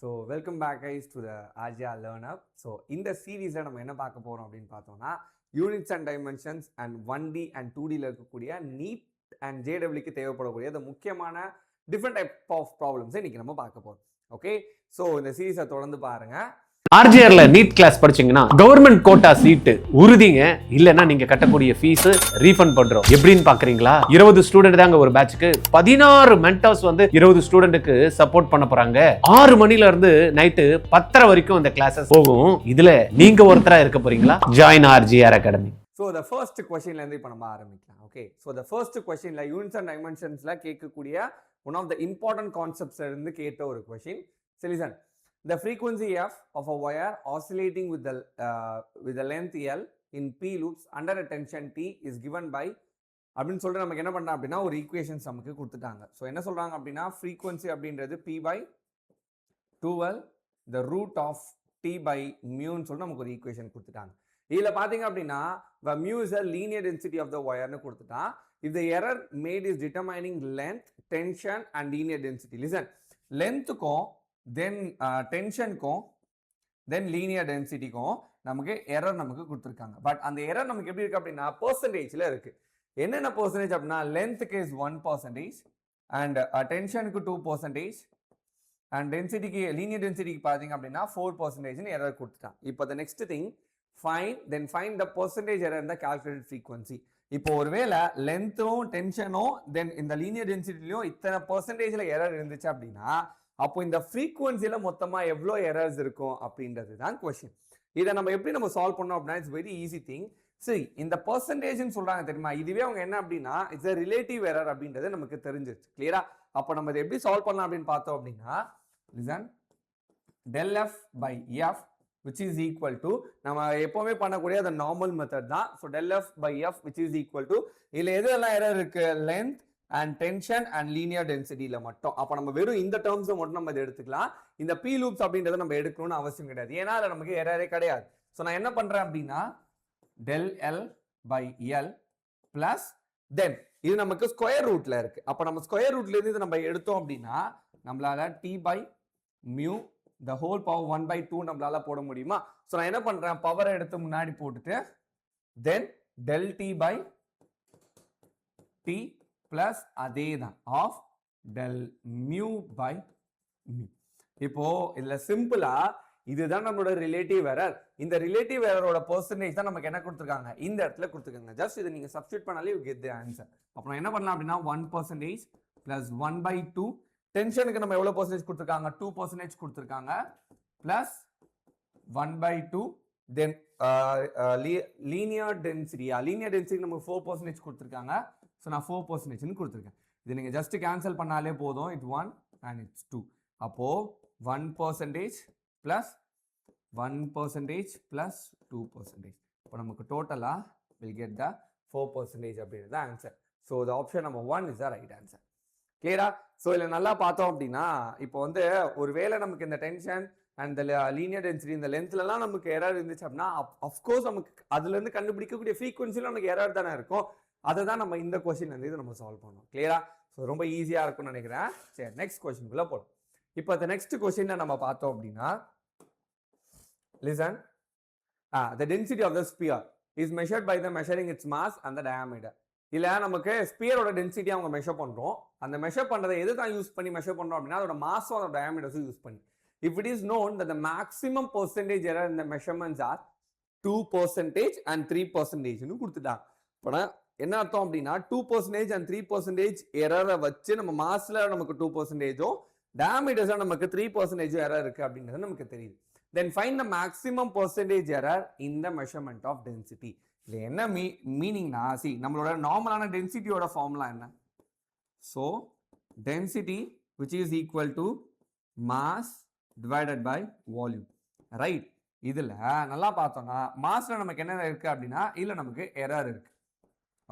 So welcome back guys to the RGR Learn Up. So in the series நம்ம என்ன பார்க்க போறோம் அப்படின்னு பார்த்தோம்னா units and dimensions and 1D and 2Dல இருக்கக்கூடிய NEET and JEE தேவைப்படக்கூடிய அந்த முக்கியமான டிஃபரெண்ட் டைப் ஆஃப் ப்ராப்ளம்ஸ் இன்னைக்கு நம்ம பார்க்க போறோம். ஓகே, ஸோ இந்த சீரீஸை தொடர்ந்து பாருங்க. RGRல நீட் கிளாஸ் படிச்சீங்கன்னா கவர்மெண்ட் கோட்டா சீட்டு உறுதிங்க. இல்லைன்னா நீங்க கட்டக்கூடிய ஃபீஸ் ரீஃபண்ட் பண்றோம். எப்படின்னு பாக்குறீங்களா? 20 ஸ்டூடெண்ட் தாங்க ஒரு பேட்சுக்கு. 16 மென்டர்ஸ் வந்து 20 ஸ்டூடெண்ட்டுக்கு சப்போர்ட் பண்ண போறாங்க. 6 மணில இருந்து நைட்டு 10:30 வரைக்கும் இந்த கிளாஸஸ் போகும். இதுல நீங்க ஒருத்தரா இருக்க போறீங்களா? Join RGR Academy. So the first கொஸ்டின்ல இருந்து இப்போ நம்ம ஆரம்பிக்கலாம். ஓகே, ஸோ த ஃபர்ஸ்ட் கொஸ்டின்ல யூனிட்ஸ் அண்ட் டைமென்ஷன்ஸ்ல கேட்கக்கூடிய ஒன் ஆஃப் த இம்பார்ட்டன்ட் கான்செப்ட்ஸ்ல இருந்து கேட்ட ஒரு question. Listen. The frequency f of a wire oscillating with the length L in P loops under a tension T is given by அப்படின்னு சொல்லிட்டு நமக்கு என்ன பண்ணா அப்படின்னா ஒரு ஈக்குவேஷன்ஸ் நமக்கு கொடுத்துட்டாங்க. ஸோ என்ன சொல்றாங்க அப்படின்னா ஃப்ரீக்வன்சி அப்படின்றது P/2L the root of T by mu சொல்லிட்டு நமக்கு ஒரு ஈக்குவேஷன் கொடுத்துட்டாங்க. இதில் பார்த்தீங்க அப்படின்னா mu is a linear density of the wireன்னு கொடுத்துட்டான். if the error made is determining length, tension and linear density. listen, lengthக்கும் தென் டென்ஷனுக்கும் தென் லீனியர் டென்சிட்டிக்கும் நமக்கு எரர் நமக்கு கொடுத்துருக்காங்க. பட் அந்த எரர் நமக்கு எப்படி இருக்கு அப்படின்னா பெர்சன்டேஜ்ல இருக்கு. என்னென்ன பெர்சன்டேஜ் அப்படின்னா லென்த்துக்கு இஸ் 1% அண்ட் டென்ஷனுக்கு 2% அண்ட் டென்சிட்டிக்கு லீனியர் டென்சிட்டிக்கு பார்த்தீங்க அப்படின்னா 4% எரர் கொடுத்துட்டான். இப்போ the next thing find the percentage error இந்த கால்குலேட்டட் ஃப்ரீக்வன்சி. இப்போ ஒருவேளை லென்த்தும் டென்ஷனும் தென் இந்த லீனியர் டென்சிட்டிலையும் இத்தனை பெர்சன்டேஜ்ல எரர் இருந்துச்சு அப்படின்னா அப்போ இந்த ஃப்ரீக்வன்சியில மொத்தமா எவ்வளோ எரர்ஸ் இருக்கும் அப்படின்றது தான் கொஸ்டின். இதை நம்ம எப்படி நம்ம சால்வ் பண்ணோம் அப்படின்னா இட்ஸ் வெரி ஈஸி திங். சரி, இந்த பர்சன்டேஜ்னு சொல்றாங்க தெரியுமா, இதுவே அவங்க என்ன அப்படின்னா இட்ஸ் a ரிலேட்டிவ் எரர் அப்படின்றது நமக்கு தெரிஞ்சிருச்சு. கிளியரா? அப்போ நம்ம இதை எப்படி சால்வ் பண்ணலாம் அப்படின்னு பார்த்தோம் அப்படின்னா listen, del f by f which is equal to நம்ம எப்பவுமே பண்ணக்கூடிய அந்த நார்மல் மெத்தட் தான். So del f by f which is equal to இதுல எதெல்லாம் எரர் இருக்கு, length and tension and linear டென்சிட்டியில மட்டும். அப்போ நம்ம வெறும் இந்த டேர்ம்ஸை மட்டும் நம்ம இதை எடுத்துக்கலாம். இந்த பி லூப்ஸ் அப்படின்றத நம்ம எடுக்கணும்னு அவசியம் கிடையாது, ஏன்னா அதில் நமக்கு எரரே கிடையாது. ஸோ நான் என்ன பண்றேன் அப்படின்னா del L by L plus then இது நமக்கு ஸ்கொயர் ரூட்ல இருக்கு. அப்போ நம்ம ஸ்கொயர் ரூட்ல இருந்து இதை நம்ம எடுத்தோம் அப்படின்னா நம்மளால T by mu the whole power 1/2 நம்மளால போட முடியுமா? ஸோ நான் என்ன பண்றேன், பவரை எடுத்து முன்னாடி போட்டுட்டு then del T by T plus அதே தான் of del mu by mu. இப்போ இதுல சிம்பிளா இதுதான் நம்மளோட ரிலேட்டிவ் எரர். இந்த ரிலேட்டிவ் எரரோட பெர்சன்டேஜ் தான் நமக்கு என்ன கொடுத்துருக்காங்க, இந்த இடத்துல கொடுத்துருக்காங்க. ஜஸ்ட் இதை நீங்க சப்ஸ்டிட்யூட் பண்ணாலே யூ கெட் தி ஆன்சர். அப்புறம் என்ன பண்ணலாம் அப்படின்னா 1% பிளஸ் 1/2. டென்ஷனுக்கு நம்ம எவ்வளவு பெர்சன்டேஜ் கொடுத்துருக்காங்க, 2% கொடுத்துருக்காங்க பிளஸ் 1/2. தென் லீனியர் டென்சிட்டி நமக்கு 4% கொடுத்துருக்காங்க. ஸோ நான் 4% கொடுத்துருக்கேன். இது நீங்கள் ஜஸ்ட் கேன்சல் பண்ணாலே போதும். It's 1 and it's 2. அப்போது 1% ப்ளஸ் 1% ப்ளஸ் 2%. இப்போ நமக்கு டோட்டலாக வில் கெட் த 4% அப்படின்றது answer. So the option number 1 is the right answer. கிளியரா? ஸோ இதில் நல்லா பார்த்தோம் அப்படின்னா இப்போ வந்து ஒரு வேளை நமக்கு இந்த டென்ஷன் அண்ட் லீனியர் டென்சிட்டி இந்த லென்த்லலாம் நமக்கு எரர் இருந்துச்சு அப்படின்னா அஃப்கோர்ஸ் நமக்கு அதுலேருந்து கண்டுபிடிக்கக்கூடிய ஃப்ரீக்வன்சியில் நமக்கு எரர் தானே இருக்கும். அதை தான் நம்ம இந்த கொஸ்டின் வந்து நம்ம சால்வ் பண்ணோம். கிளியரா? ஸோ ரொம்ப ஈஸியாக இருக்கும்னு நினைக்கிறேன். சரி, நெக்ஸ்ட் கொஸ்டின்குள்ள போகலாம். இப்போ இந்த நெக்ஸ்ட் கொஸ்டின்ல நம்ம பார்த்தோம் அப்படின்னா listen, the density of the sphere is measured by the measuring its mass and the diameter. இல்ல நமக்கு ஸ்பியரோட டென்சிட்டி அவங்க மெஷர் பண்றோம். அந்த மெஷர் பண்றதை எது தான் யூஸ் பண்ணி மெஷர் பண்றோம் அப்படின்னா அதோட மாஸும் அதோட டயாமீட்டர்ஸும் யூஸ் பண்ணி. If it is known that the maximum percentage error in the measurements are 2% and 3% ன்னு கொடுத்துட்டாங்க. இப்போ என்ன அர்த்தம் அப்படின்னா 2% and 3% எரரை வச்சு நம்ம மாஸ்ல நமக்கு 2%, டயாமீட்டர்ஸ்ல நமக்கு 3% எரர் இருக்கு அப்படின்றது நமக்கு தெரியுது. Then find the maximum percentage error in the measurement of density. இது என்ன மீனிங்னா, சி நம்மளோட நார்மலான டென்சிட்டியோட ஃபார்முலா என்ன? So density which is equal to mass divided by volume, right? இதுல நல்லா பார்த்தோம்னா மாஸ்ல நமக்கு என்ன இருக்கு அப்படின்னா இல்ல நமக்கு எரர் இருக்கு.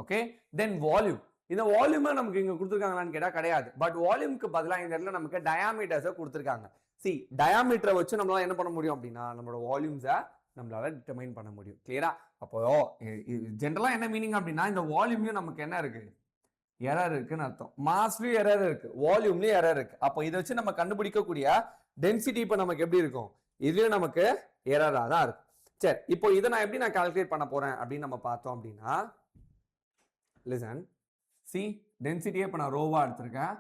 ஓகே, தென் வால்யூம். இந்த வால்யூமை நமக்கு இங்க கொடுத்துருக்காங்களான்னு கேட்டா கிடையாது. பட் வால்யூமுக்கு பதிலாக இந்த இடத்துல நமக்கு டயாமீட்டர்ஸை கொடுத்துருக்காங்க. சி டயாமீட்டரை வச்சு நம்மளால என்ன பண்ண முடியும் அப்படின்னா நம்மளோட வால்யூம்ஸை நம்மளால டிட்டர்மைன் பண்ண முடியும். கிளியரா? அப்போ ஜென்ரலா என்ன மீனிங் அப்படின்னா இந்த வால்யூம்லயும் நமக்கு என்ன இருக்கு, எரர் இருக்குன்னு அர்த்தம். மாஸ்லயும் எரர் இருக்கு, வால்யூம்லயும் எரர் இருக்கு. அப்போ இதை வச்சு நம்ம கண்டுபிடிக்கக்கூடிய டென்சிட்டி இப்போ நமக்கு எப்படி இருக்கும், இதுலயும் நமக்கு எரரா தான் இருக்கும். சரி, இப்போ இதை நான் எப்படி கால்குலேட் பண்ண போறேன் அப்படின்னு நம்ம பார்த்தோம் அப்படின்னா, லிசன், சி டென்சிட்டியை இப்போ நான் ரோவா எடுத்திருக்கேன்.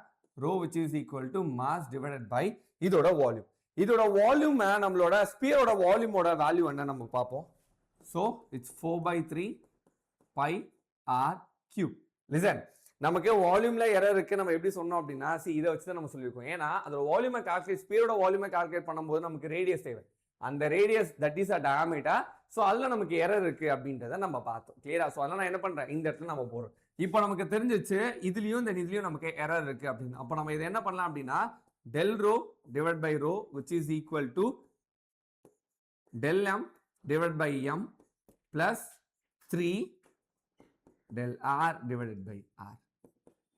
Rho which is equal to mass divided by இதோட வால்யூம். இதோட வால்யூம் நம்மளோட ஸ்பியரோட வால்யூமோட வேல்யூ என்ன நம்ம பார்ப்போம். So it's 4/3 pi r cube. Listen, நமக்கு வால்யூம்ல எரர் இருக்கு நம்ம எப்படி சொன்னோம் அப்படின்னா, இதை வச்சு தான் நம்ம சொல்லியிருக்கோம். ஏன்னா அதோட வால்யூமை கால்குலேட், ஸ்பியரோட வால்யூமை கால்குலேட் பண்ணும்போது நமக்கு ரேடியஸ் தேவை. அந்த radius that is a diameter. So அதில் நமக்கு எரர் இருக்கு அப்படின்றத நம்ம பார்த்தோம். கிளியரா? ஸோ அதெல்லாம் நான் என்ன பண்றேன், இந்த இடத்துல நம்ம போறோம். இப்போ நமக்கு தெரிஞ்சிச்சு இதுலயும் இந்த இதுலயும் நமக்கு எரர் இருக்கு அப்படின்னு. அப்போ நம்ம இதை என்ன பண்ணலாம் அப்படின்னா, del rho divided by rho which is equal to del m divided by m plus 3 del r divided by r.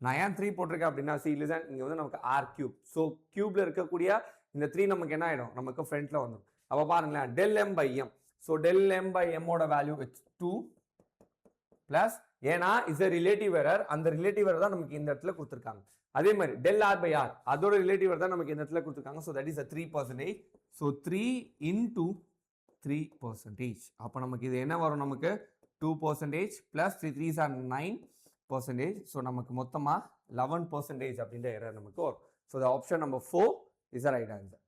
நான் ஏன் 3 போட்டிருக்கேன் அப்படின்னா, listen, இங்க வந்து நமக்கு r cube. ஸோ கியூப்ல இருக்கக்கூடிய இந்த 3 நமக்கு என்ன ஆயிடும், நமக்கு ஃப்ரண்ட்ல வந்துடும். அப்ப பாருங்களேன், del m by m. So del m by m ஓட வேல்யூ இட்ஸ் 2 பிளஸ், ஏன்னா இஸ் a ரிலேட்டிவ் எரர், அந்த ரிலேட்டிவ் எரர் தான் நமக்கு இந்த இடத்துல கொடுத்துருக்காங்க. அதே மாதிரி del r by r, அதோட ரிலேட்டிவ் எரர் தான் நமக்கு இந்த இடத்துல கொடுத்துருக்காங்க. So that is a 3%. So 3 into 3%. அப்போ நமக்கு இது என்ன வரும், நமக்கு 2% plus 3 3s are 9%. ஸோ நமக்கு மொத்தமா 11% அப்படின்ற எரர் நமக்கு வரும். So the option number 4 is the right answer.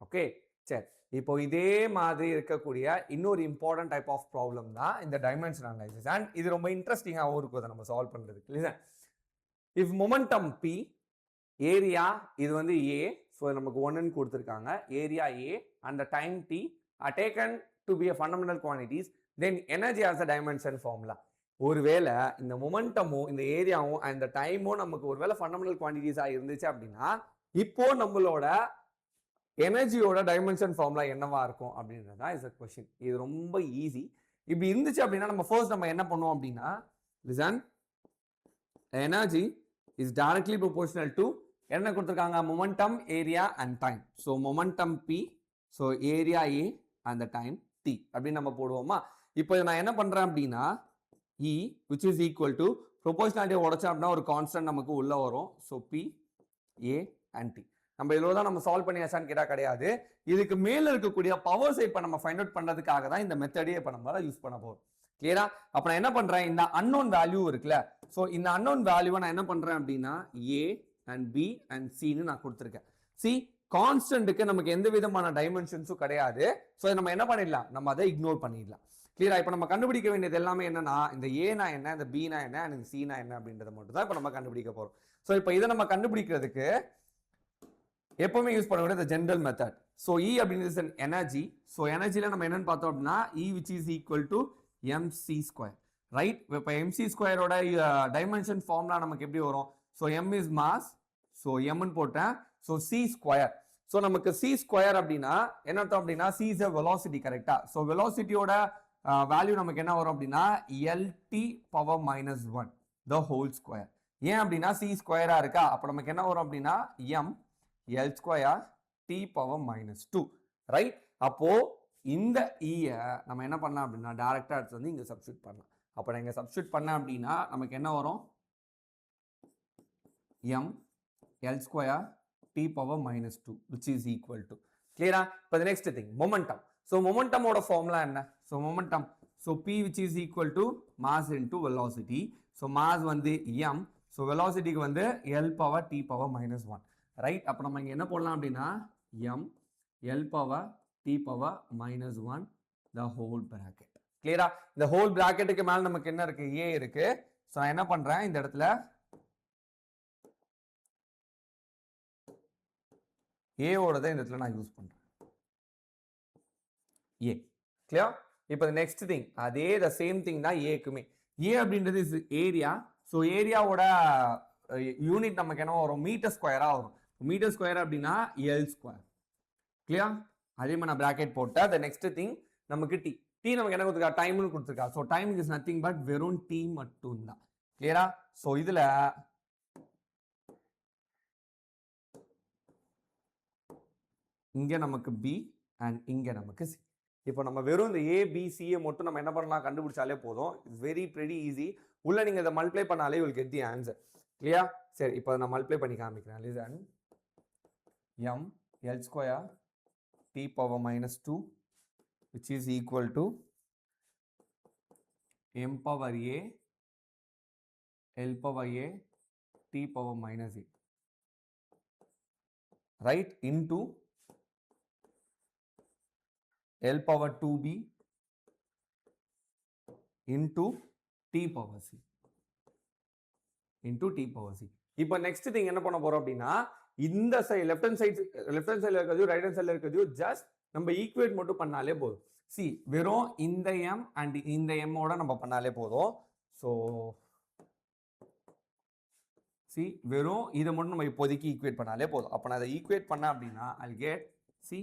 Okay, சரி. இப்போ இதே மாதிரி இருக்கக்கூடிய இன்னொரு இம்பார்ட்டன்ட் டைப் ஆஃப் ப்ராப்ளம் தான் இந்த டைமென்ஷன் அனலைசிஸ். அண்ட் இது ரொம்ப இன்ட்ரெஸ்டிங்காகவும் இருக்கும் அதை நம்ம சால்வ் பண்ணுறதுக்கு. Listen, if momentum P, area இது வந்து ஏ, ஸோ நமக்கு 1ன்னு கொடுத்துருக்காங்க, area A and the time T are taken to be a fundamental quantities, then energy as a dimension formula. ஒருவேளை இந்த மொமெண்டமும் இந்த ஏரியாவும் அந்த டைமும் நமக்கு ஒருவேளை ஃபண்டமெண்டல் குவான்டிட்டிஸாக இருந்துச்சு அப்படின்னா, இப்போ நம்மளோட எனர்ஜியோட டைமென்ஷன் ஃபார்முலா என்னவா இருக்கும் அப்படின்றது தான் இஸ் அ கொஸ்டின். இது ரொம்ப ஈஸி. இப்படி இருந்துச்சு அப்படின்னா நம்ம ஃபர்ஸ்ட் நம்ம என்ன பண்ணுவோம் அப்படின்னா, listen, energy is directly proportional to என்ன கொடுத்துருக்காங்க, momentum, area and time. So momentum P, so area A and the time T அப்படின்னு நம்ம போடுவோமா. இப்போ நான் என்ன பண்றேன் அப்படின்னா, E which is equal to ப்ரொபோர்ஷனாலிட்டியை உடைச்சோம் அப்படின்னா ஒரு கான்ஸ்டன்ட் நமக்கு உள்ள வரும். So P A and T. நம்ம இதில் தான் நம்ம சால்வ் பண்ணியாச்சான்னு கேட்டால் கிடையாது. இதுக்கு மேலே இருக்கக்கூடிய பவர்ஸை இப்போ நம்ம ஃபைண்ட் அவுட் பண்ணுறதுக்காக தான் இந்த மெத்தடே இப்போ நம்ம யூஸ் பண்ண போகிறோம். கிளியரா? அப்போ நான் என்ன பண்ணுறேன், இந்த அன்னோன் வேல்யூ இருக்குல்ல, ஸோ இந்த அன்னோன் வேல்யூவை நான் என்ன பண்ணுறேன் அப்படின்னா ஏ அண்ட் பி அண்ட் சின்னு நான் கொடுத்துருக்கேன். சி, கான்ஸ்டன்ட்டுக்கு நமக்கு எந்த விதமான டைமென்ஷன்ஸும் கிடையாது. ஸோ நம்ம என்ன பண்ணிடலாம், நம்ம அதை இக்னோர் பண்ணிடலாம். கிளியரா? இப்போ நம்ம கண்டுபிடிக்க வேண்டியது எல்லாமே என்னன்னா, இந்த ஏனா என்ன, இந்த பினா என்ன, அண்ட் இந்த சினா என்ன அப்படின்றத மட்டும் தான் இப்போ நம்ம கண்டுபிடிக்க போகிறோம். ஸோ இப்போ இதை நம்ம கண்டுபிடிக்கிறதுக்கு எப்பவுமே யூஸ் பண்ண வேண்டிய ஜெனரல் மெத்தட். ஸோ இ அப்படின்றது எனர்ஜி. ஸோ எனர்ஜியில் நம்ம என்னன்னு பார்த்தோம் அப்படின்னா, E which is equal to MC square, right? இப்போ எம்சி ஸ்கொயரோட டைமென்ஷன் ஃபார்முலா நமக்கு எப்படி வரும், so M is mass, so எம்னு போட்டேன், ஸோ சி ஸ்கொயர். ஸோ நமக்கு சி ஸ்கொயர் அப்படின்னா என்ன அர்த்தம் அப்படின்னா, சி இஸ் அ வெலாசிட்டி, கரெக்டா? ஸோ வெலாசிட்டியோட வேல்யூ நமக்கு என்ன வரும் அப்படின்னா LT power -1 the whole square. ஏன் அப்படின்னா சி ஸ்கொயரா இருக்கா, அப்போ நமக்கு என்ன வரும் அப்படின்னா M L square T power -2, right? அப்போ இந்த ஈயை நம்ம என்ன பண்ணலாம் அப்படின்னா டைரக்டா எடுத்து வந்து இங்க சப்ஸ்டிட்யூட் பண்ணலாம். அப்போ நான் இங்க சப்ஸ்டிட்யூட் பண்ணேன் அப்படின்னா நமக்கு என்ன வரும், m L square T power -2 which is equal to. கிளியரா? இப்போ நெக்ஸ்ட் திங், மொமெண்டம். ஸோ மொமெண்டமோட ஃபார்முலா என்ன, so momentum, so p which is equal to mass into velocity. So mass வந்து m, ஸோ வெலாசிட்டிக்கு வந்து L power T power -1, right? அப்போ நம்ம இங்கே என்ன போடலாம் அப்படின்னா m L power T power -1 the whole bracket. கிளியரா? இந்த ஹோல் பிராக்கெட்டுக்கு மேலே நமக்கு என்ன இருக்கு, a இருக்கு. ஸோ நான் என்ன பண்றேன், இந்த இடத்துல a ஓடதை இந்த இடத்துல நான் யூஸ் பண்றேன், a. கிளியர்? இப்போ நெக்ஸ்ட் திங், அதே த சேம் திங் தான் ஏக்குமே. a அப்படின்றது இஸ் ஏரியா. ஸோ ஏரியாவோட யூனிட் நமக்கு என்ன வரும், மீட்டர் ஸ்கொயரா வரும். மீட்டர் ஸ்கொயர் அப்படின்னா எல் ஸ்கொயர். கிளியர்? அதே மாதிரி நான் பிராக்கெட் போட்டா the next thing நமக்கு டி. டி நமக்கு என்ன கொடுத்துருக்கா, டைம்னு கொடுத்துருக்கா. So time is nothing but வெறும் டி மட்டும் தான். கிளியரா? ஸோ இதுல இங்க நமக்கு பி அண்ட் இங்க நமக்கு சி. இப்போ நம்ம வெறும் இந்த ஏ பி சியை மட்டும் நம்ம என்ன பண்ணலாம், கண்டுபிடிச்சாலே போதும். It's very very easy. உள்ள நீங்க இதை மல்டிப்ளை பண்ணாலே will get the answer. Clear? சரி, இப்போ நான் மல்டிப்ளை பண்ணி காமிக்கிறேன். Listen, m L square t power minus 2 which is equal to m power a L power a t power minus a, right, into L power 2b into t power c into t power c. இப்போ next thing என்ன பண்ண போறோம் அப்படின்னா இந்த side left hand சைடுல இருக்கிறது right hand சைடுல இருக்கிறது ஜஸ்ட் நம்ம ஈக்குவேட் மட்டும் பண்ணாலே போதும். சி வெறும் இந்த m அண்ட் இந்த m ஓட நம்ம பண்ணாலே போதும். ஸோ சி வெறும் இதை மட்டும் நம்ம இப்போதைக்கு ஈக்குவேட் பண்ணாலே போதும். அப்போ நான் அதை ஈக்குவேட் பண்ணேன் அப்படின்னா I'll get C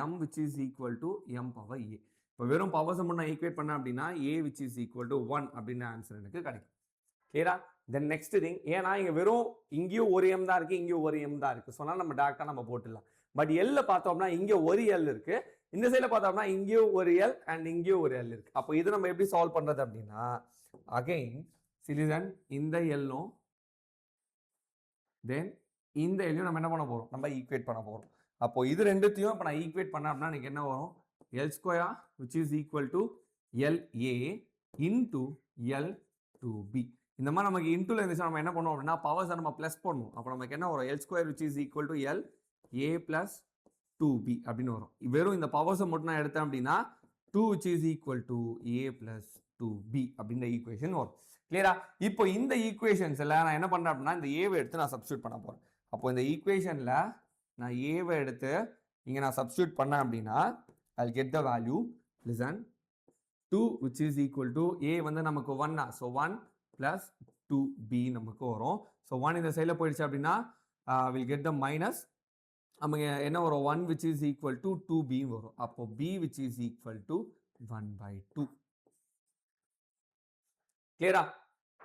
m which is equal to m power a. இப்போ வெறும் பவர்ஸை மட்டும் நான் ஈக்குவேட் பண்ணேன் அப்படின்னா a which is equal to 1 அப்படின்னு ஆன்சர் எனக்கு கிடைக்கும். கிளியரா? தென் நெக்ஸ்ட் திங், ஏன்னா இங்கே வெறும் இங்கேயும் ஒரு m தான் இருக்குது, இங்கேயும் ஒரு m தான் இருக்குது. சொன்னால் நம்ம டேரெக்டாக நம்ம போட்டுடலாம். பட் எல்ல பார்த்தோம்னா இங்கே ஒரு எல் இருக்குது, இந்த சைடில் பார்த்தோம்னா இங்கேயும் ஒரு எல் அண்ட் இங்கேயும் ஒரு எல் இருக்குது. அப்போ இது நம்ம எப்படி சால்வ் பண்ணுறது அப்படின்னா அகைன் சிலிசன் இந்த எல்லும் தென் இந்த எல்லையும் நம்ம என்ன பண்ண போகிறோம், நம்ம ஈக்குவேட் பண்ண போகிறோம். அப்போ இது ரெண்டுத்தையும் இப்போ நான் ஈக்குவேட் பண்ணேன் அப்படின்னா எனக்கு என்ன வரும், L square which is equal to L A into L to P. இந்த மாதிரி நமக்கு இன்டூல இருந்துச்சு நம்ம என்ன பண்ணுவோம் அப்படின்னா பவர்ஸை நம்ம ப்ளஸ் பண்ணுவோம். அப்போ நமக்கு என்ன வரும், L square which is equal to L A plus 2b அப்படின்னு வரும். வெறும் இந்த பவர்ஸை மட்டும் நான் எடுத்தேன் அப்படின்னா 2 which is equal to a plus 2b அப்படின்ற ஈக்குவேஷன் வரும். கிளியரா? இப்போ இந்த ஈக்குவேஷன்ஸ்ல நான் என்ன பண்றேன் அப்படின்னா இந்த ஏவை எடுத்து நான் சப்ஸ்டியூட் பண்ண போறேன். அப்போ இந்த ஈக்குவேஷன்ல நான் ஏவை எடுத்து இங்க நான் சப்ஸ்டியூட் பண்ணேன் அப்படின்னா I'll get the value. Listen, 2 which is equal to a வந்து நமக்கு 1, so 1 plus 2b நமக்கு வரும். so 1 இந்த சைடில் போயிடுச்சு அப்படின்னா will get the minus, நமக்கு என்ன வரும், 1 which is equal to 2b வரும். அப்போ b which is equal to 1/2. கிளியரா?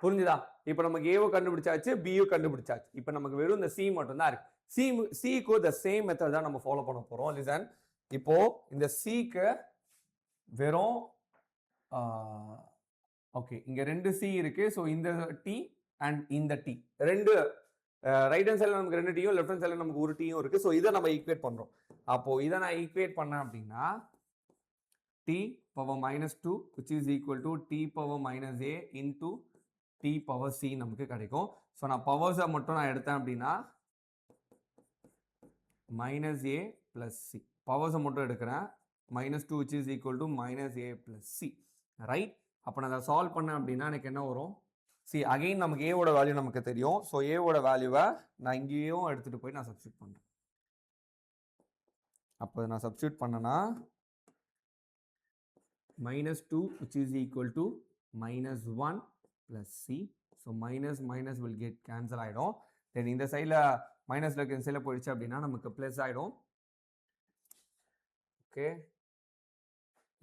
புரிஞ்சுதா? இப்போ நமக்கு ஏவோ கண்டுபிடிச்சாச்சு, பியோ கண்டுபிடிச்சாச்சு. இப்போ நமக்கு வெறும் இந்த சி மட்டும் தான் இருக்கு. சிக்கு the same method தான் நம்ம ஃபாலோ பண்ண போறோம். லிசன், இப்போ இந்த சிக்கு வெறும் ஓகே இங்க ரெண்டு சி இருக்கு. ஸோ இந்த டி அண்ட் இந்த டி ரெண்டு ரைட் ஹேண்ட் சைடில் நமக்கு ரெண்டு டீயும், லெஃப்ட் ஹேண்ட் சைடில் நமக்கு ஒரு டீயும் இருக்கு. ஸோ இதை நம்ம ஈக்குவேட் பண்றோம். அப்போ இதை நான் ஈக்குவேட் பண்ணேன் அப்படின்னா D power -2 which is equal to t power -a into t power c நமக்கு கிடைக்கும். ஸோ நான் பவர்ஸை மட்டும் நான் எடுத்தேன் அப்படின்னா -a plus c, பவர்ஸை மட்டும் எடுக்கிறேன். -2 which is equal to -a plus c, right? அப்போ நான் அதை சால்வ் பண்ணேன் அப்படின்னா எனக்கு என்ன வரும், சி அகைன் நமக்கு ஏவோட வேல்யூ நமக்கு தெரியும். ஸோ ஏவோட வேல்யூவை நான் இங்கேயும் எடுத்துகிட்டு போய் நான் சப்ஸ்டியூட் பண்ணுறேன். அப்போ நான் சப்ஸ்டியூட் பண்ணேன்னா -2 which is equal to -1 plus c. So minus will get cancel ஆகிடும். தென் இந்த சைடில் மைனஸில் இருக்க சைடில் போயிடுச்சு அப்படின்னா நமக்கு ப்ளஸ் ஆகிடும். Okay,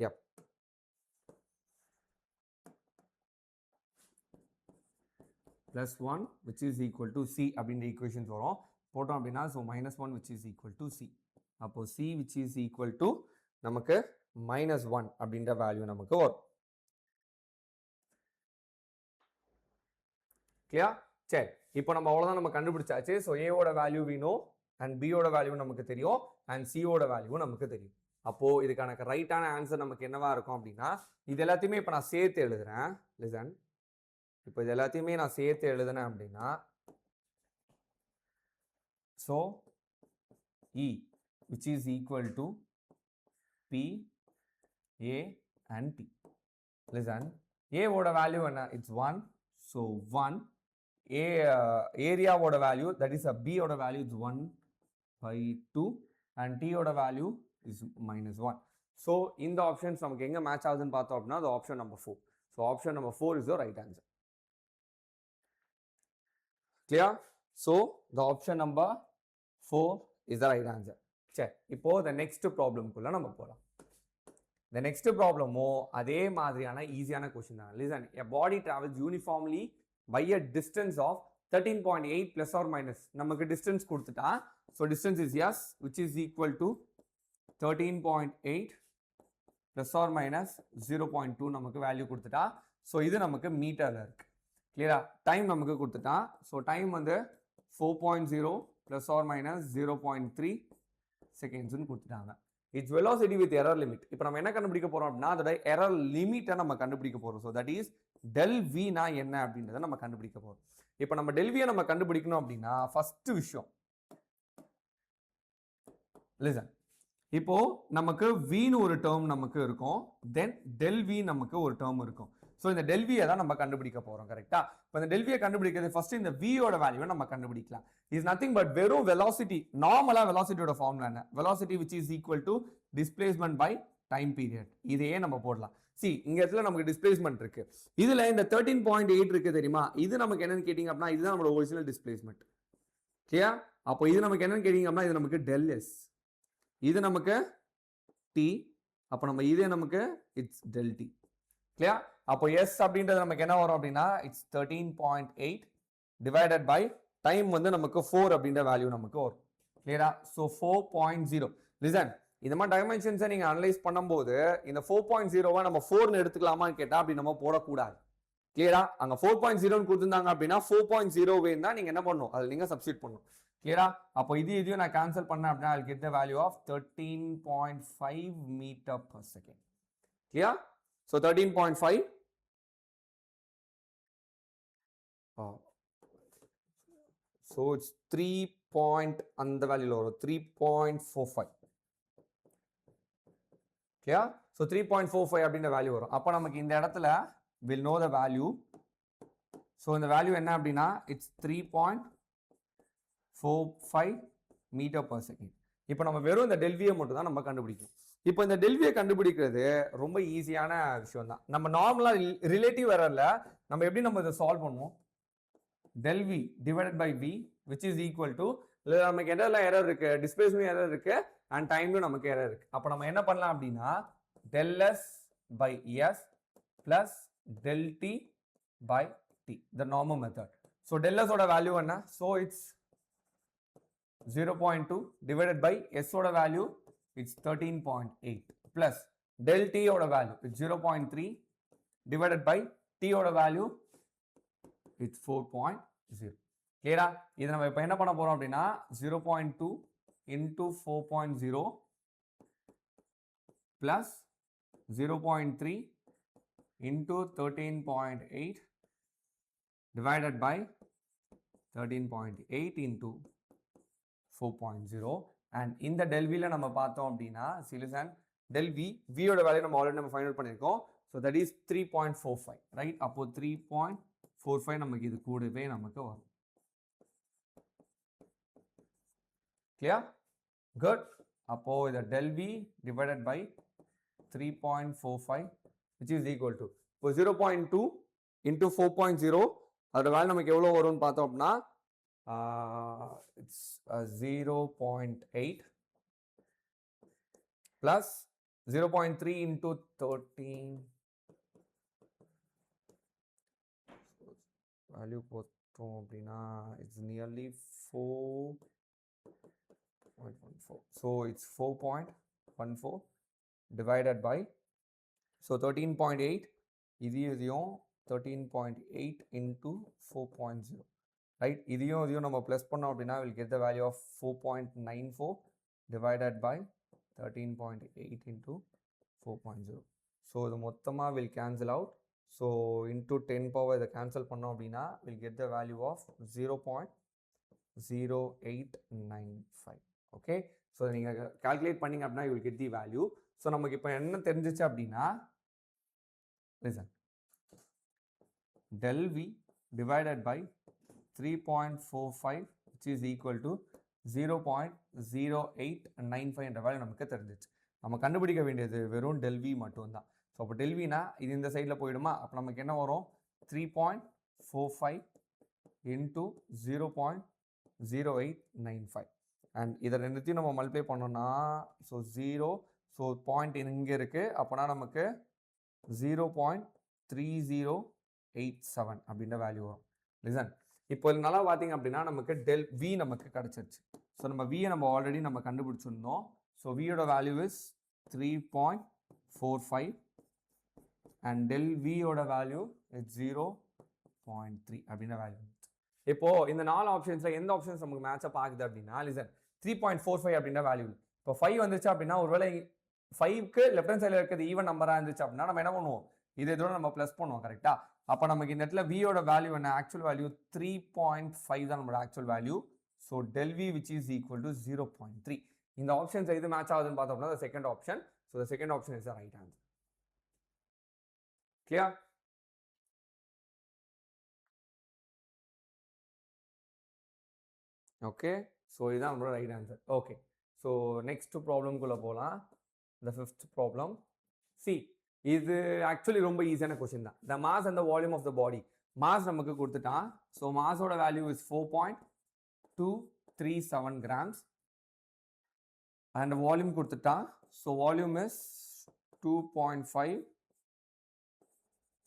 yep. +1 which is equal to c அப்படின்ற ஈக்குவேஷன்ஸ் வரும். போட்டோம் அப்படின்னா so -1 which is equal to c. அப்போ c which is equal to நமக்கு -1 அப்படின்ற வேல்யூ நமக்கு வரும். கிளியர்? சரி, இப்போ நம்ம அவ்வளோதான் நம்ம கண்டுபிடிச்சாச்சு. ஸோ ஏவோட வேல்யூ we know அண்ட் பியோட வேல்யூ நமக்கு தெரியும் அண்ட் சியோட வேல்யூ நமக்கு தெரியும். அப்போ இதுக்கான ரைட்டான ஆன்சர் நமக்கு என்னவா இருக்கும் அப்படின்னா இது எல்லாத்தையுமே இப்போ நான் சேர்த்து எழுதுறேன். லிசன், இப்போ இது எல்லாத்தையுமே நான் சேர்த்து எழுதுனேன் அப்படின்னா so E which is equal to p a and t. Listen, ஏவோட வேல்யூ என்ன, இட்ஸ் 1. ஸோ 1 a ஏரியாவோட வேல்யூ தட் இஸ் b ஓட வேல்யூ இட்ஸ் 1/2 அண்ட் t ஓட வேல்யூ இஸ் -1. ஸோ இந்த ஆப்ஷன்ஸ் நமக்கு எங்கே மேட்ச் ஆகுதுன்னு பார்த்தோம் அப்படின்னா அது option number 4. So option number 4 is the right answer. Clear? So the option number 4 is the right answer. சரி, இப்போ the next problem குள்ள நம்ம போலாம். The next problemமோ அதே மாதிரியான ஈஸியான கொஸ்டின் தான். Listen, a body travels uniformly by a distance of 13.8 plus or minus. நமக்கு distance கொடுத்துட்டா, so distance is yes which is equal to 13.8 plus or minus 0.2 நமக்கு வேல்யூ கொடுத்துட்டா. ஸோ இது நமக்கு மீட்டர்ல இருக்கு. கிளியரா? டைம் நமக்கு கொடுத்துட்டான். ஸோ டைம் வந்து 4.0 ப்ளஸ் ஆர் மைனஸ் 0.3 செகண்ட்ஸ்னு கொடுத்துட்டாங்க. It's velocity with error limit. இப்போ நம்ம என்ன கண்டுபிடிக்க போறோம் அப்படின்னா அதோட எரர் லிமிட்டை நம்ம கண்டுபிடிக்க போறோம். ஸோ தட் இஸ் டெல் வினா என்ன அப்படின்றத நம்ம கண்டுபிடிக்க போறோம். இப்போ நம்ம டெல் வியை நம்ம கண்டுபிடிக்கணும் அப்படின்னா ஃபர்ஸ்ட் விஷயம் லிசன். இப்போ நமக்கு வின்னு ஒரு டேர்ம் நமக்கு இருக்கும், தென் டெல் வி நமக்கு ஒரு டேர்ம் இருக்கும். ஸோ இந்த டெல் வியை தான் நம்ம கண்டுபிடிக்க போறோம். கரெக்டா? இப்போ இந்த டெல் வியை கண்டுபிடிக்கிறது ஃபர்ஸ்ட் இந்த வியோட வேல்யூவை நம்ம கண்டுபிடிக்கலாம். இஸ் நத்திங் பட் வெறும் வெலாசிட்டி. நார்மலா வெலாசிட்டியோட ஃபார்முலா என்ன? Velocity which is equal to displacement by time period. இதையே நம்ம போடலாம். சி இங்க இடத்துல நமக்கு டிஸ்பிளேஸ்மெண்ட் இருக்கு. இதுல இந்த 13.8 இருக்கு தெரியுமா? இது நமக்கு என்னன்னு கேட்டீங்க அப்படின்னா இதுதான் நம்மளோட ஒரிஜினல் டிஸ்பிளேஸ்மெண்ட். கிளியர்? அப்போ இது நமக்கு என்னன்னு கேட்டீங்க அப்படின்னா இது நமக்கு டெல் எஸ், இது நமக்கு டி, அப்போ நம்ம இதே நமக்கு இட்ஸ் டெல் டி. கிளியர்? அப்போ எஸ் அப்படின்றது நமக்கு என்ன வரும் அப்படின்னா இட்ஸ் 13.8 டிவைடட் பை டைம் வந்து நமக்கு 4 அப்படின்ற வேல்யூ நமக்கு வரும். கிளியரா? ஸோ 4.0. லிசன், இந்த மாதிரி டைமென்ஷன்ஸை நீங்கள் அனலைஸ் பண்ணும்போது இந்த 4.0 நம்ம 4ன்னு எடுத்துக்கலாமான்னு கேட்டால் அப்படி நம்ம போடக்கூடாது. கிளியரா? அங்கே 4.0ன்னு கொடுத்துருந்தாங்க அப்படின்னா 4.0 வேணும்னா நீங்கள் என்ன பண்ணணும், அதில் நீங்கள் சப்ஸ்டியூட் பண்ணணும். கிளியரா? அப்போ இதையும் நான் கேன்சல் பண்ணேன் அப்படின்னா I'll get the value of 13.5 meter per second. Clear? So 13.5. So it's 3 point அந்த வேல்யூல வரும் 3.45. Clear? So 3.45 அப்படின்ற வேல்யூ வரும். அப்போ நமக்கு இந்த இடத்துல will know the value. So இந்த வேல்யூ என்ன அப்படின்னா it's 3.45 meter per second. இப்போ நம்ம வெறும் இந்த டெல்வியை மட்டும் தான் நம்ம கண்டுபிடிக்கும். இப்போ இந்த டெல்வியை கண்டுபிடிக்கிறது ரொம்ப ஈஸியான விஷயம் தான். நம்ம நார்மலா ரிலேட்டிவ் எரர்ல நம்ம எப்படி நம்ம இதை சால்வ் பண்ணுவோம்? del v divided by v which is equal to நமக்கு எதெல்லாம் எரர் இருக்கு, டிஸ்பிளேஸ்மென்ட் எரர் இருக்கு அண்ட் டைம்லயும் நமக்கு எரர் இருக்கு. அப்போ நம்ம என்ன பண்ணலாம் அப்படின்னா del s by s plus del t by t, the normal method. So del s ஓட வேல்யூ என்ன? So it's 0.2 divided by s ஓட value it's 13.8 plus del t ஓட value it's 0.3 divided by t ஓட value it's 4.0. கிளியரா? இது நம்ம இப்போ என்ன பண்ண போறோம் அப்படின்னா 0.2 into 4.0 plus 0.3 into 13.8 divided by 13.8 into 4.0. and இந்த del v ல நம்ம பார்த்தோம் அப்படின்னா சிலிசன் del v ஓட வேல்யூ நம்ம ஆல்ரெடி நம்ம ஃபைண்ட் அவுட் பண்ணிருக்கோம். so that is 3.45 right? அப்போ 3.45 நமக்கு இது கூடவே நமக்கு வரும். கிளியர்? குட். அப்போ இது del v divided by 3.45 which is equal to இப்போ 0.2 into 4.0 அதோட வேல்யூ நமக்கு எவ்வளோ வரும்னு பார்த்தோம் அப்படின்னா it's 0.8 plus 0.3 into 13 வேல்யூ போட்டோம் அப்படின்னா it's nearly 4.14. so it's 4.14 divided by so 13.8 இதையும் 13.8 into 4.0 right? இதையும் நம்ம ப்ளஸ் பண்ணோம் அப்படின்னா we'll get the value of 4.94 divided by 13.8 into 4.0. so இது மொத்தமா will cancel out. so into 10 power இதை cancel பண்ணோம் அப்படின்னா we'll get the value of 0.0895. okay? so நீங்க calculate பண்ணீங்க அப்படின்னா you will get the value. so நமக்கு இப்போ என்ன தெரிஞ்சிச்சு அப்படின்னா listen, del v divided by 3.45 which is equal to 0.0895 என்ற வேல்யூ நமக்கு தெரிஞ்சிச்சு. நம்ம கண்டுபிடிக்க வேண்டியது வெறும் del v மட்டும்தான். ஸோ அப்போ del vனா இது இந்த சைடில் போயிடுமா? அப்போ நமக்கு என்ன வரும்? 3.45 into 0.0895 அண்ட் இதை ரெண்டுத்தையும் நம்ம மல்டிப்ளை பண்ணோம்னா ஸோ 0 ஸோ பாயிண்ட் இங்கே இருக்குது, அப்போனா நமக்கு 0.3087 அப்படின்ற வேல்யூ வரும். லிசன், இப்போ நல்லா பார்த்தீங்க அப்படின்னா நமக்கு del v நமக்கு கிடச்சிருச்சு. ஸோ நம்ம v நம்ம ஆல்ரெடி நம்ம கண்டுபிடிச்சிருந்தோம். ஸோ வியோட value is 3.45 and del v ஓட வேல்யூ இஸ் 0.3 அப்படின்ற வேல்யூ. இப்போ இந்த 4 ஆப்ஷன்ஸ்ல எந்த ஆப்ஷன்ஸ் நமக்கு மேட்சப் ஆகுது அப்படின்னா லிசன் 3.45 அப்படின்ற வேல்யூ இப்போ 5 வந்துச்சு அப்படின்னா ஒருவேளை 5க்கு லெஃப்ட் ஹேண்ட் சைடில் இருக்கிறது ஈவன் நம்பராக இருந்துச்சு அப்படின்னா நம்ம என்ன பண்ணுவோம், இதோட நம்ம ப்ளஸ் பண்ணுவோம். கரெக்டாக? அப்போ நமக்கு இந்த இடத்துல வியோட வேல்யூ என்ன, ஆக்சுவல் வேல்யூ 3.5 தான் நம்மளோட actual value. So del V which is equal to 0.3. இந்த ஆப்ஷன்ஸ் எது மேட்ச் ஆகுதுன்னு பார்த்தோம்னா second option. So the second option is the right answer. Clear? Okay, so இதுதான் நம்மளோட right answer. Okay, so next ப்ராப்ளம்குள்ளே போகலாம். The fifth problem. சி, இது actually ரொம்ப ஈஸியான கொஸ்டின் தான். The mass and the volume of the body. Mass நமக்கு கொடுத்துட்டான். ஸோ மாஸோட value is 4.237 grams and volume கொடுத்துட்டான். So volume is 2.5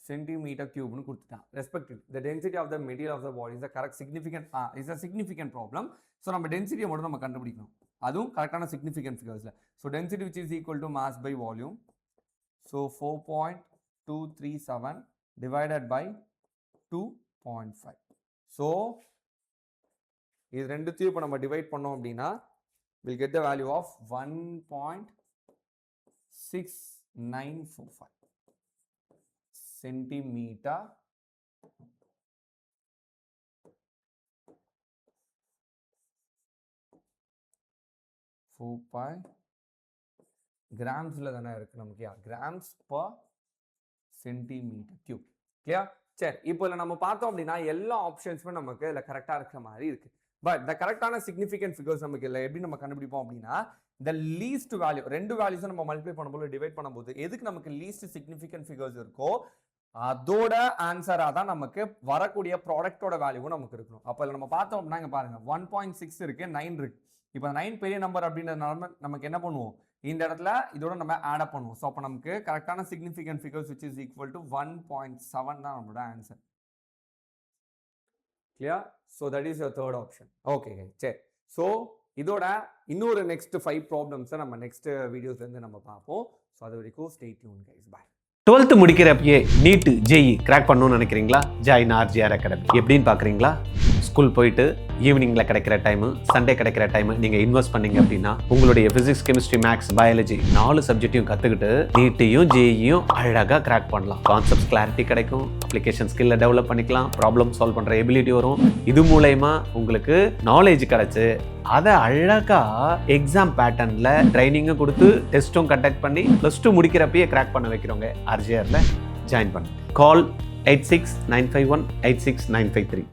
centimeter cube னு கொடுத்துட்டான். Respectively, the density of the material of the body is the correct significant problem. So நம்ம டென்சிட்டியை மட்டும் நம்ம கண்டுபிடிக்கணும். அதுவும் கரெக்டான சிக்னிஃபிகன்ட் ஃபிகர்ஸ்ல. So density which is equal to mass by volume. So 4.237 divided by 2.5. So இது ரெண்டுத்தையும் இப்போ நம்ம டிவைட் பண்ணோம் அப்படின்னா we'll get the value of 1.6945 centimeter கிராம்ஸ்ல தானே இருக்கு நமக்கு. Grams per centimetre cube. Clear? சரி, இப்போ நம்ம பார்த்தோம் அப்படின்னா எல்லா ஆப்ஷன்ஸுமே நமக்கு இல்லை கரெக்டாக இருக்கிற மாதிரி இருக்கு. பட் இந்த கரெக்டான சிக்னிஃபிகன்ட் ஃபிகர்ஸ் நமக்கு இல்லை எப்படி நம்ம கண்டுபிடிப்போம் அப்படின்னா the least value, ரெண்டு வேல்யூஸும் நம்ம மல்டிப்ளை பண்ணும்போது டிவைட் பண்ணும்போது எதுக்கு நமக்கு லீஸ்ட் சிக்னிஃபிகன்ட் ஃபிகர்ஸ் இருக்கோ அதோட ஆன்சரா தான் நமக்கு வரக்கூடிய ப்ராடக்டோட வேல்யூவும் நமக்கு இருக்கணும். அப்போ நம்ம பார்த்தோம் அப்படின்னா இங்க பாருங்க 1.6 இருக்கு, 9 இருக்கு. இப்போ 9 பெரிய நம்பர் அப்படின்றதுனால நமக்கு என்ன பண்ணுவோம், இந்த இடத்துல இதோட நம்ம ஆட் அப் பண்ணுவோம். ஸோ அப்போ நமக்கு கரெக்டான significant figures which is equal to 1.7 தான் நம்மளோட answer. Clear? So that is your third option. Okay, சரி. ஸோ இதோட இன்னொரு நெக்ஸ்ட் 5 ப்ராப்ளம்ஸை நம்ம நெக்ஸ்ட் வீடியோஸ்லேருந்து நம்ம பார்ப்போம். ஸோ அது வரைக்கும் stay tuned guys. Bye. 12th முடிக்கிறப்பயே நீட் ஜேஇ கிராக் பண்ணணும்னு நினைக்கிறீங்களா? Join RGR Academy. எப்படின்னு பார்க்குறீங்களா? ஸ்கூல் போயிட்டு ஈவினிங்கில் கிடைக்கிற டைமு, சண்டே கிடைக்கிற டைமு நீங்கள் இன்வெஸ்ட் பண்ணீங்க அப்படின்னா உங்களுடைய ஃபிசிக்ஸ், கெமிஸ்ட்ரி, மேக்ஸ், பயாலஜி 4 சப்ஜெக்டையும் கற்றுக்கிட்டு நீட்டையும் ஜேஇயும் அழகாக கிராக் பண்ணலாம். கான்செப்ட்ஸ் கிளாரிட்டி கிடைக்கும், அப்ளிகேஷன் ஸ்கில்லை டெவலப் பண்ணிக்கலாம், ப்ராப்ளம் சால்வ் பண்ணுற எபிலிட்டி வரும். இது மூலயமா உங்களுக்கு நாலேஜ் கிடைச்சு அதை அழகாக எக்ஸாம் பேட்டர்னில் ட்ரைனிங்கும் கொடுத்து டெஸ்ட்டும் கண்டக்ட் பண்ணி +2 முடிக்கிறப்பயே கிராக் பண்ண வைக்கிறவங்க RGRல ஜாயின் பண்ணுங்க. கால் 8695186953.